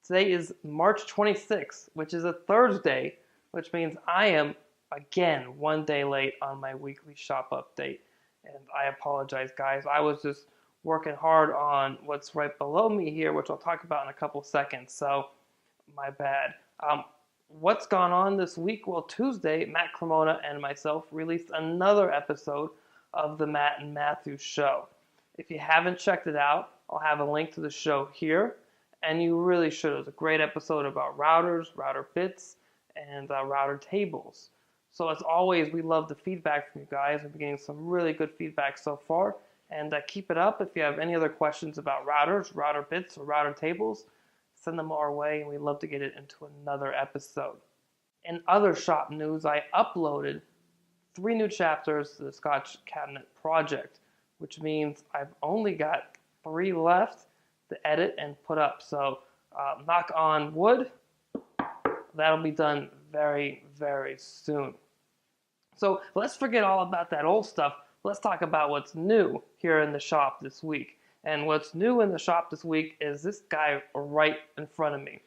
Today is March 26th, which is a Thursday, which means I am, again, one day late on my weekly shop update. And I apologize, guys. I was just working hard on what's right below me here, which I'll talk about in a couple seconds, so my bad. What's gone on this week? Well, Tuesday, Matt Cremona and myself released another episode of the Matt and Matthew Show. If you haven't checked it out, I'll have a link to the show here, and you really should. It was a great episode about routers, router bits, and router tables. So as always, we love the feedback from you guys. We've been getting some really good feedback so far, and keep it up. If you have any other questions about routers, router bits, or router tables, send them our way, and we'd love to get it into another episode. In other shop news, I uploaded 3 new chapters to the Scotch Cabinet Project, which means I've only got 3 left to edit and put up. So knock on wood, that'll be done very, very soon. So let's forget all about that old stuff. Let's talk about what's new here in the shop this week. And what's new in the shop this week is this guy right in front of me.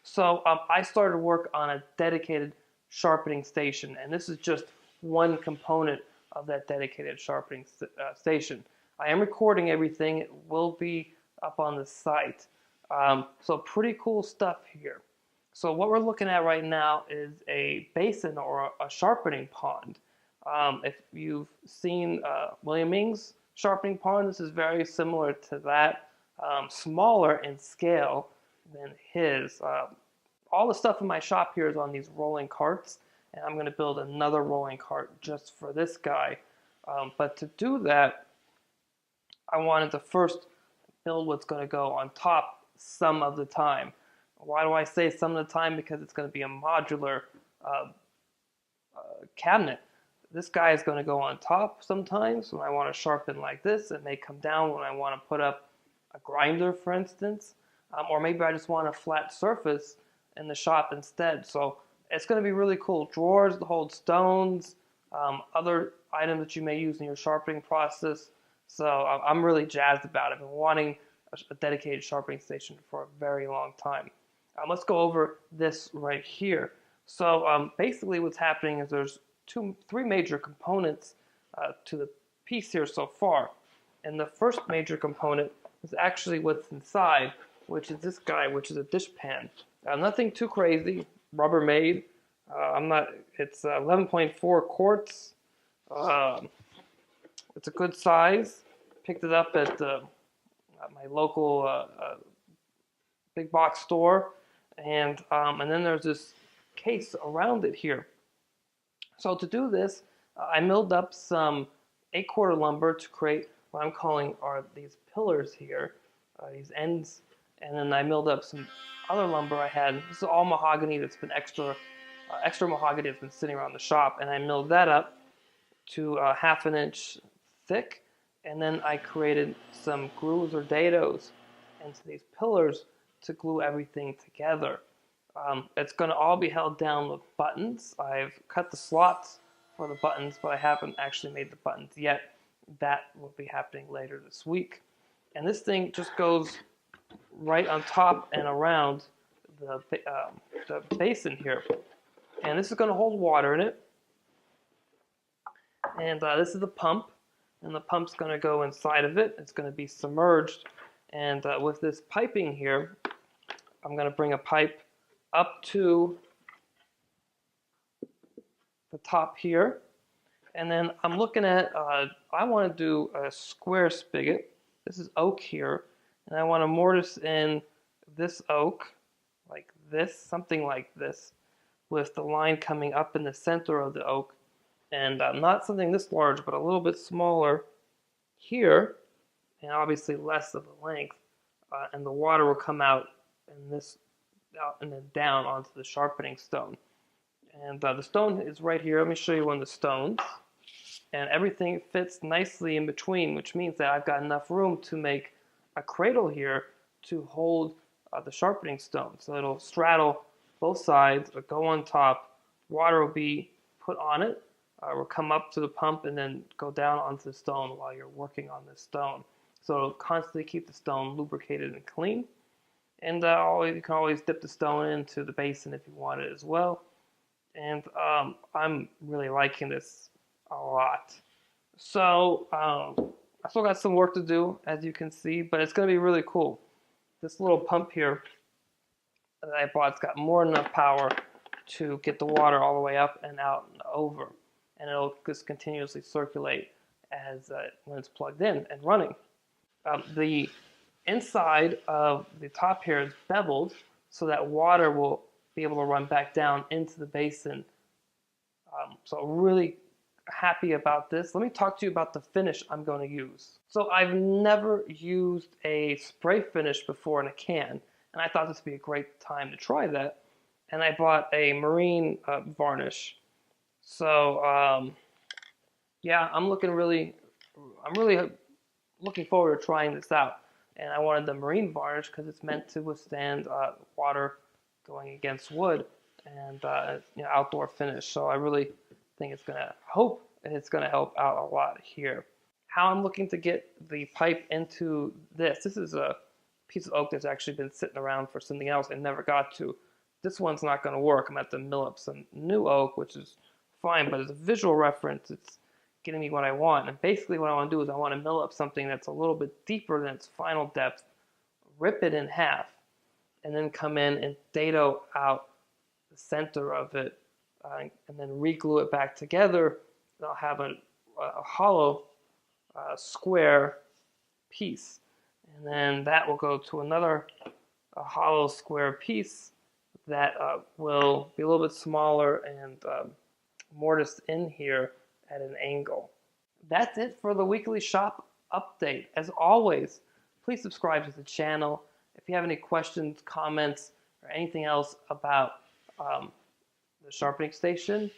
So I started work on a dedicated sharpening station, and this is just one component of that dedicated sharpening station. I am recording everything. It will be up on the site. So pretty cool stuff here. So what we're looking at right now is a basin or a sharpening pond. If you've seen William Ing's sharpening pond, this is very similar to that, smaller in scale than his. All the stuff in my shop here is on these rolling carts, and I'm going to build another rolling cart just for this guy. But to do that, I wanted to first build what's going to go on top some of the time. Why do I say some of the time? Because it's going to be a modular cabinet. This guy is going to go on top sometimes when I want to sharpen like this. It may come down when I want to put up a grinder, for instance. Or maybe I just want a flat surface in the shop instead. So it's going to be really cool. Drawers to hold stones, other items that you may use in your sharpening process. So I'm really jazzed about it. I've been wanting a dedicated sharpening station for a very long time. Let's go over this right here. So basically what's happening is there's 3 major components to the piece here so far. And the first major component is actually what's inside, which is this guy, which is a dish pan. Nothing too crazy, Rubbermaid. It's 11.4 quarts. It's a good size. Picked it up at my local big box store. And then there's this case around it here. So to do this, I milled up some 8-quarter lumber to create what I'm calling these pillars here, these ends, and then I milled up some other lumber I had. This is all mahogany that's been extra mahogany that's been sitting around the shop, and I milled that up to 1/2 inch thick, and then I created some grooves or dados into these pillars to glue everything together. It's going to all be held down with buttons. I've cut the slots for the buttons, but I haven't actually made the buttons yet. That will be happening later this week. And this thing just goes right on top and around the basin here. And this is going to hold water in it. And this is the pump. And the pump's going to go inside of it. It's going to be submerged. And with this piping here, I'm going to bring a pipe up to the top here, and then I'm looking at, I want to do a square spigot. This is oak here, and I want to mortise in this oak, like this, something like this, with the line coming up in the center of the oak, and not something this large, but a little bit smaller here, and obviously less of a length, and the water will come out in this and then down onto the sharpening stone. And the stone is right here. Let me show you one of the stones. And everything fits nicely in between, which means that I've got enough room to make a cradle here to hold the sharpening stone. So it'll straddle both sides, or go on top. Water will be put on it, will come up to the pump, and then go down onto the stone while you're working on this stone. So it'll constantly keep the stone lubricated and clean. And you can always dip the stone into the basin if you want it as well. And I'm really liking this a lot. So I still got some work to do, as you can see, but it's going to be really cool. This little pump here that I bought's got more than enough power to get the water all the way up and out and over. And it'll just continuously circulate as when it's plugged in and running. The inside of the top here is beveled so that water will be able to run back down into the basin. So really happy about this. Let me talk to you about the finish I'm going to use. So I've never used a spray finish before in a can, and I thought this would be a great time to try that. And I bought a marine varnish. So yeah, I'm really looking forward to trying this out. And I wanted the marine varnish because it's meant to withstand water going against wood and outdoor finish. So I really think it's gonna help out a lot here. How I'm looking to get the pipe into this. This is a piece of oak that's actually been sitting around for something else and never got to. This one's not going to work. I'm going to have to mill up some new oak, which is fine, but as a visual reference, it's getting me what I want. And basically what I want to do is I want to mill up something that's a little bit deeper than its final depth, rip it in half, and then come in and dado out the center of it, and then re-glue it back together. And I'll have a hollow square piece. And then that will go to another hollow square piece that will be a little bit smaller and mortised in here at an angle. That's it for the weekly shop update. As always, please subscribe to the channel. If you have any questions, comments, or anything else about the sharpening station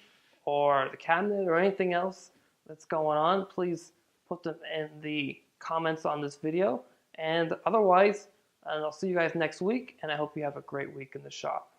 or the cabinet or anything else that's going on, please put them in the comments on this video. And otherwise, I'll see you guys next week, and I hope you have a great week in the shop.